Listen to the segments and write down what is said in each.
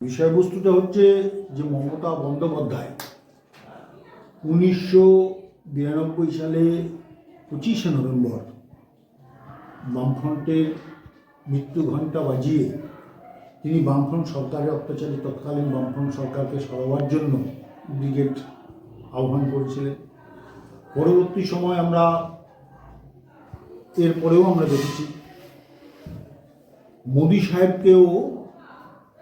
বিষয়বস্তুটা হচ্ছে যে মমতা বন্দ্যোপাধ্যায় 1992 সালে 25শে নভেম্বর বামফ্রন্টের মৃত্যু ঘণ্টা বাজিয়ে তিনি বামফ্রন্ট সরকারের অত্যাচারী তৎকালীন বামফ্রন্ট সরকারকে সরাবার জন্য ব্রিগেড আহ্বান করেছিলেন। পরবর্তী সময় আমরা এরপরেও আমরা দেখেছি মোদী সাহেবকেও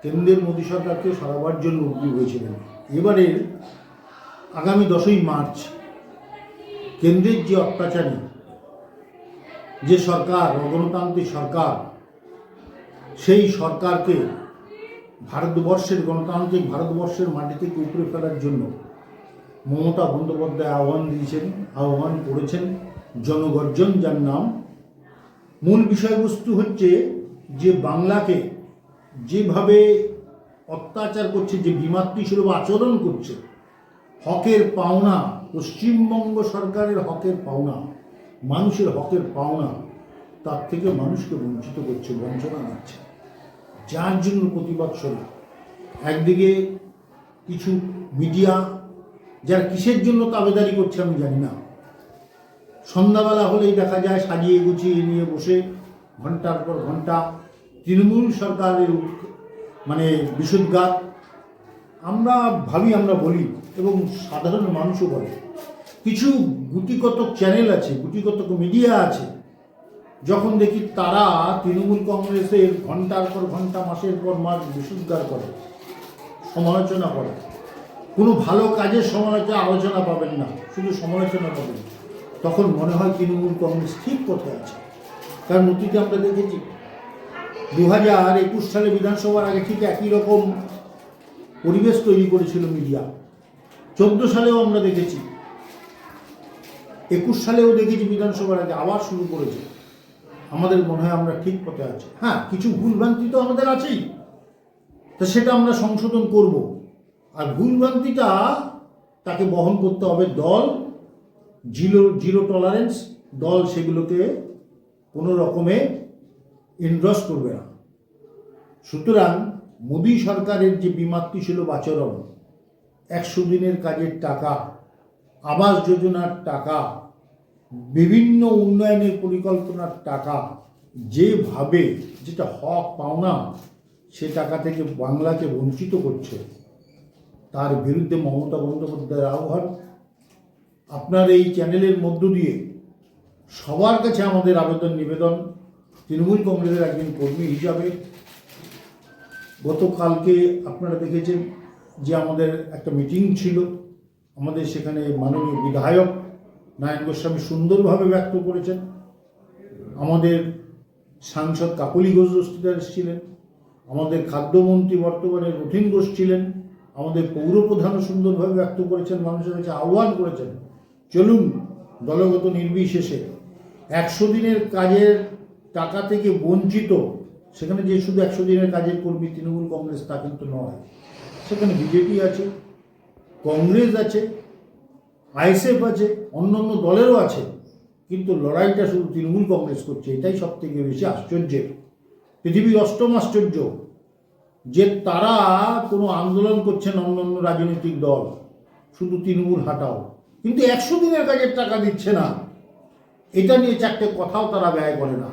কেন্দ্রের মোদী সরকারকে সরাবার জন্য উদ্যোগী হয়েছিলেন। এবারে আগামী 10ই মার্চ কেন্দ্রের যে অত্যাচারী যে সরকার অগণতান্ত্রিক সরকার, সেই সরকারকে ভারতবর্ষের গণতান্ত্রিক ভারতবর্ষের মাটি থেকে উপড়ে ফেলার জন্য মমতা বন্দ্যোপাধ্যায় আহ্বান করেছেন জনগর্জন, যার নাম। মূল বিষয়বস্তু হচ্ছে যে বাংলাকে যেভাবে অত্যাচার করছে, যে বিমাতৃসুলভ আচরণ করছে, হকের পাওনা, পশ্চিমবঙ্গ সরকারের হকের পাওনা, মানুষের হকের পাওনা, তার থেকে মানুষকে বঞ্চিত করছে, বঞ্চনা দিচ্ছে, যার জন্য প্রতিবাদ শুরু। একদিকে কিছু মিডিয়া যারা কিসের জন্য তাবেদারি করছে আমি জানি না, সন্ধ্যাবেলা হলেই দেখা যায় সাজিয়ে গুছিয়ে নিয়ে বসে ঘন্টার পর ঘন্টা তৃণমূল সরকারের বিষোদ্গার আমরা বলি এবং সাধারণ মানুষও বলে। কিছু গুটিকত চ্যানেল আছে, গুটিকত মিডিয়া আছে, যখন দেখি তারা তৃণমূল কংগ্রেসের ঘন্টার পর ঘন্টা, মাসের পর মাস বিষোদ্গার করে, সমালোচনা করে, কোনো ভালো কাজের আলোচনা পাবেন না, শুধু সমালোচনা পাবেন, তখন মনে হয় তৃণমূল কংগ্রেস ঠিক পথে আছে। কারণ অতীতে আমরা দেখেছি 2021 সালে বিধানসভার আগে ঠিক একই রকম পরিবেশ তৈরি করেছিল মিডিয়া। 14 সালেও আমরা দেখেছি, 21 সালেও দেখেছি, বিধানসভার আগে আবার শুরু করেছে। আমাদের মনে হয় আমরা ঠিক পথে আছি। হ্যাঁ, কিছু ভুলভ্রান্তি তো আমাদের আছেই, তা সেটা আমরা সংশোধন করব। আর ভুলভ্রান্তিটা তাকে বহন করতে হবে দল, জিরো টলারেন্স দল, সেগুলোকে কোনো রকমে এন্ড্রস করবে না। সুতরাং মোদী সরকারের যে বিমাতৃসুলভ আচরণ, 100 দিনের কাজের টাকা, আবাস যোজনার টাকা, বিভিন্ন উন্নয়নের পরিকল্পনার টাকা, যেভাবে যেটা হক পাওনা সে টাকা থেকে বাংলাকে বঞ্চিত করছে, তার বিরুদ্ধে মমতা বন্দ্যোপাধ্যায়ের আহ্বান। আপনার এই চ্যানেলের মধ্য দিয়ে সবার কাছে আমাদের আবেদন নিবেদন, তৃণমূল কংগ্রেসের একজন কর্মী হিসাবে গতকালকে আপনারা দেখেছেন যে আমাদের একটা মিটিং ছিল, আমাদের সেখানে মাননীয় বিধায়ক নারায়ণ গোস্বামী সুন্দরভাবে ব্যক্ত করেছেন, আমাদের সাংসদ কাকলি ঘোষ এসেছিলেন, আমাদের খাদ্যমন্ত্রী বর্তমানে রথীন ঘোষ ছিলেন, আমাদের পৌরপ্রধানও সুন্দরভাবে ব্যক্ত করেছেন, মানুষের কাছে আহ্বান করেছেন, চলুন দলগত নির্বিশেষে 100 দিনের কাজের টাকা থেকে বঞ্চিত, সেখানে যে শুধু 100 দিনের কাজের কর্মী তৃণমূল কংগ্রেস তা কিন্তু নয়, সেখানে বিজেপি আছে, কংগ্রেস আছে, আইএসএফ আছে, অন্যান্য দলেরও আছে, কিন্তু লড়াইটা শুধু তৃণমূল কংগ্রেস করছে। এটাই সব থেকে বেশি আশ্চর্যের, পৃথিবীর অষ্টম আশ্চর্য, যে তারা কোনো আন্দোলন করছেন অন্যান্য রাজনৈতিক দল, শুধু তৃণমূল হাটাও, কিন্তু 100 দিনের কাজের টাকা দিচ্ছে না। এটা নিয়ে চারটে কথাও তারা ব্যয় করে না,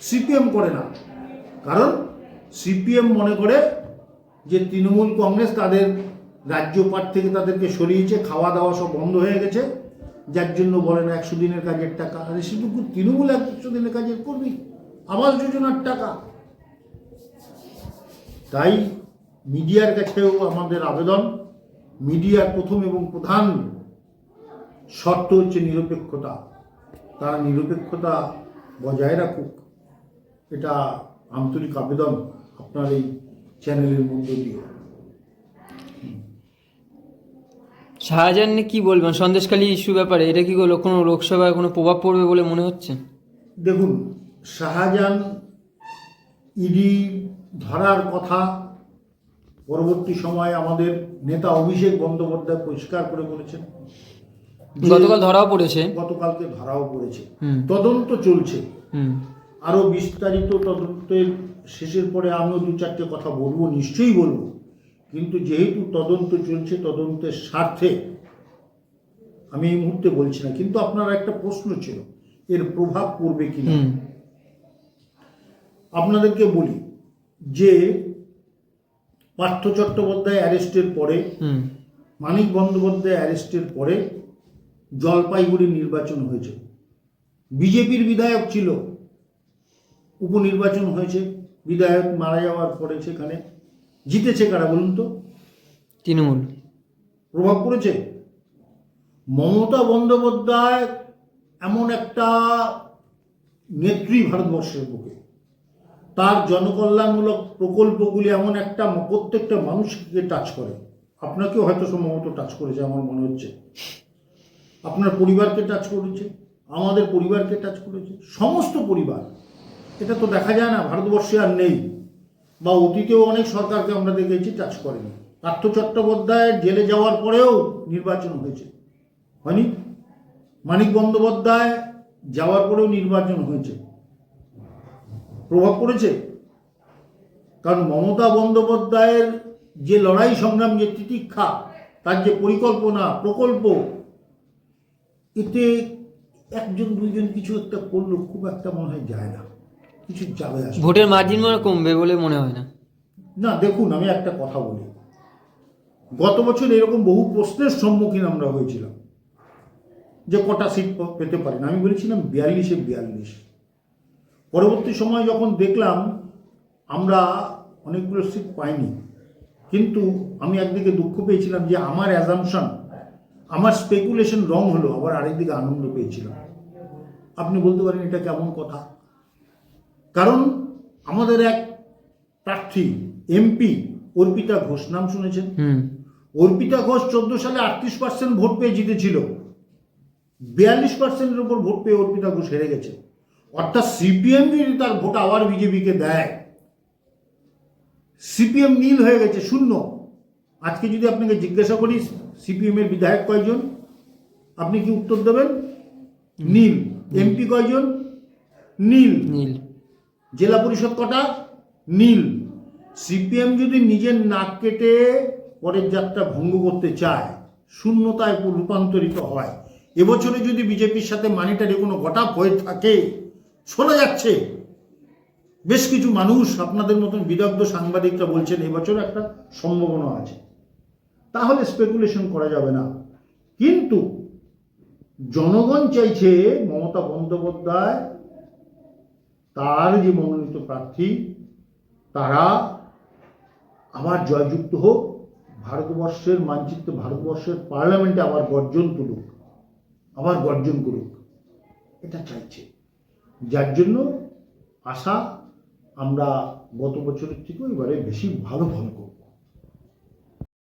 সিপিএম করে না। কারণ সিপিএম মনে করে যে তৃণমূল কংগ্রেস তাদের রাজ্য পাট থেকে তাদেরকে সরিয়েছে, খাওয়া দাওয়া সব বন্ধ হয়ে গেছে, যার জন্য বলে না 100 দিনের কাজের টাকা। আরে শুধু তৃণমূল 100 দিনের কাজের কর্মী, আবাস যোজনার টাকা। তাই মিডিয়ার কাছেও আমাদের আবেদন, মিডিয়ার প্রথম এবং প্রধান শর্ত হচ্ছে নিরপেক্ষতা। তারা নিরপেক্ষতা বজায় রাখুক, এটা আন্তরিক আবেদন আপনার এই চ্যানেলের মধ্যে দিয়ে। শাহজাহান কি বলবেন সন্দেশখালী ইস্যু ব্যাপারে? এটা কি কোনো লোকসভায় কোনো প্রভাব পড়বে বলে মনে হচ্ছে? দেখুন, শাহজাহান ইডি ধরার কথা পরবর্তী সময়ে আমাদের নেতা অভিষেক বন্দ্যোপাধ্যায় পরিষ্কার করে বলেছেন, গতকাল ধরাও পড়েছে, গতকালকে ধরাও পড়েছে, তদন্ত চলছে, আরো বিস্তারিত তদন্তের শেষের পরে আমিও 2-4টে কথা বলবো, নিশ্চয়ই বলবো। কিন্তু যেহেতু তদন্ত চলছে, তদন্তের স্বার্থে আমি এই মুহূর্তে বলছি না। কিন্তু আপনার একটা প্রশ্ন ছিল, এর প্রভাব পড়বে কিনা। হুম আপনাদেরকে বলি যে পার্থ চট্টোপাধ্যায় অ্যারেস্টের পরে, হুম মানিক বন্দ্যোপাধ্যায় অ্যারেস্টের পরে জলপাইগুড়ি নির্বাচন হয়েছে। বিজেপির বিধায়ক ছিল, উপনির্বাচন হয়েছে, বিধায়ক মারা যাওয়ার পরে সেখানে জিতেছে কারা বলুন তো? তৃণমূল। প্রভাব পড়েছে। মমতা বন্দ্যোপাধ্যায় এমন একটা নেত্রী ভারতবর্ষের বুকে, তার জনকল্যাণমূলক প্রকল্পগুলি এমন একটা প্রত্যেকটা মানুষকে টাচ করে। আপনাকেও হয়তো সম্ভবত টাচ করেছে আমার মনে হচ্ছে, আপনার পরিবারকে টাচ করেছে, আমাদের পরিবারকে টাচ করেছে, সমস্ত পরিবার। এটা তো দেখা যায় না, ভারতবর্ষে আর নেই, বা অতীতেও অনেক সরকারকে আমরা দেখেছি টাচ করেনি। পার্থ চট্টোপাধ্যায় জেলে যাওয়ার পরেও নির্বাচন হয়েছে, হয়নি? মানিক বন্দ্যোপাধ্যায় যাওয়ার পরেও নির্বাচন হয়েছে। প্রভাব পড়েছে, কারণ মমতা বন্দ্যোপাধ্যায়ের যে লড়াই সংগ্রাম, যে তিতিক্ষা, তার যে পরিকল্পনা প্রকল্প, এতে একজন দুইজন কিছু একটা করলো খুব একটা মনে হয় যায় না, কিছু যাবে আসবে ভোটের মার্জিন মনে হয় কমবে বলে মনে হয় না। না। দেখুন, আমি একটা কথা বলি, গত বছর এরকম বহু প্রশ্নের সম্মুখীন আমরা হয়েছিলাম যে কটা সিট পেতে পারেন। আমি বলেছিলাম 42-এ 42। পরবর্তী সময় যখন দেখলাম আমরা অনেকগুলো সিট পাইনি, কিন্তু আমি একদিকে দুঃখ পেয়েছিলাম যে আমার অ্যাজাম্পশন, আমার স্পেকুলেশন রং হলো, আবার আরেকদিকে আনন্দ পেয়েছিলাম। আপনি বলতে পারেন এটা কেমন কথা? কারণ আমাদের এক প্রার্থী এমপি অর্পিতা ঘোষ, নাম শুনেছেন? হুম অর্পিতা ঘোষ 14 সালে 38% ভোট পেয়ে জিতেছিল, 42%-এর উপর ভোট পেয়ে অর্পিতা ঘোষ হেরে গেছে। অর্থাৎ সিপিএম যদি তার ভোট আবার বিজেপিকে দেয়, সিপিএম নীল হয়ে গেছে, শূন্য। আজকে যদি আপনাকে জিজ্ঞাসা করি সিপিএম এর বিধায়ক কয়জন, আপনি কি উত্তর দেবেন? নীল। এমপি কয়জন? নীল। নীল। জেলা পরিষদ কটা? নীল। সিপিএম যদি নিজের নাক কেটে পরের যাত্রা ভঙ্গ করতে চায়, শূন্যতায় রূপান্তরিত হয়। এবছরে যদি বিজেপির সাথে মানিটারি কোনো ঘটাপ হয়ে থাকে, শোনা যাচ্ছে বেশ কিছু মানুষ, আপনাদের মতন বিদগ্ধ সাংবাদিকরা বলছেন এবছর একটা সম্ভাবনা আছে, তাহলে স্পেকুলেশন করা যাবে না। কিন্তু জনগণ চাইছে মমতা বন্দ্যোপাধ্যায়, তার যে মনোনীত প্রার্থী, তারা আবার জয়যুক্ত হোক, ভারতবর্ষের মানচিত্র, ভারতবর্ষের পার্লামেন্টে আবার গর্জন তুলুক, আবার গর্জন করুক, এটা চাইছে। যার জন্য আশা আমরা গত বছরের থেকেও এবারে বেশি ভালো ফল করব।